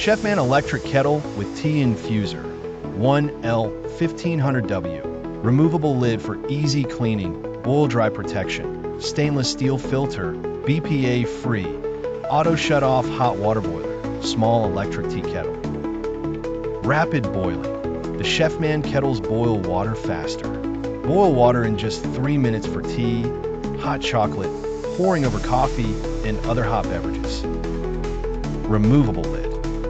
Chefman Electric Kettle with Tea Infuser, 1L1500W. Removable lid for easy cleaning, boil dry protection, stainless steel filter, BPA free, auto shut off hot water boiler, small electric tea kettle. Rapid boiling. The Chefman kettles boil water faster. Boil water in just 3 minutes for tea, hot chocolate, pouring over coffee, and other hot beverages. Removable lid.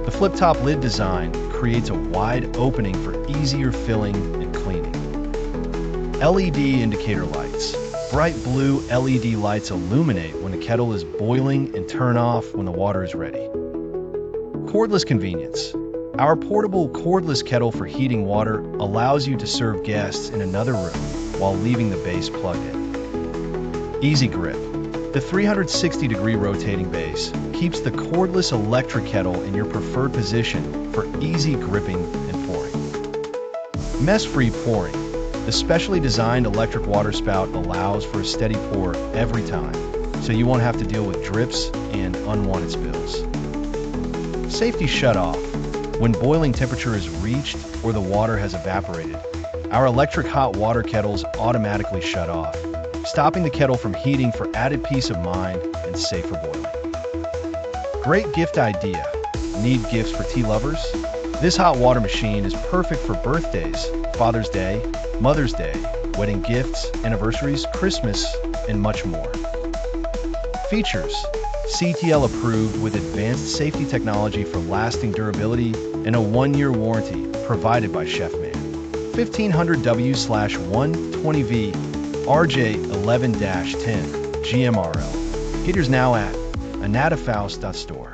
The flip-top lid design creates a wide opening for easier filling and cleaning. LED indicator lights. Bright blue LED lights illuminate when the kettle is boiling and turn off when the water is ready. Cordless convenience. Our portable cordless kettle for heating water allows you to serve guests in another room while leaving the base plugged in. Easy grip. The 360-degree rotating base keeps the cordless electric kettle in your preferred position for easy gripping and pouring. Mess-free pouring. The specially designed electric water spout allows for a steady pour every time, so you won't have to deal with drips and unwanted spills. Safety shut-off. When boiling temperature is reached or the water has evaporated, our electric hot water kettles automatically shut off, stopping the kettle from heating for added peace of mind and safer boiling. Great gift idea. Need gifts for tea lovers? This hot water machine is perfect for birthdays, Father's Day, Mother's Day, wedding gifts, anniversaries, Christmas, and much more. Features: CTL approved with advanced safety technology for lasting durability and a 1-year warranty provided by Chefman. 1500W/120V RJ11-10 GMRL. Get yours now at anatafaust.store.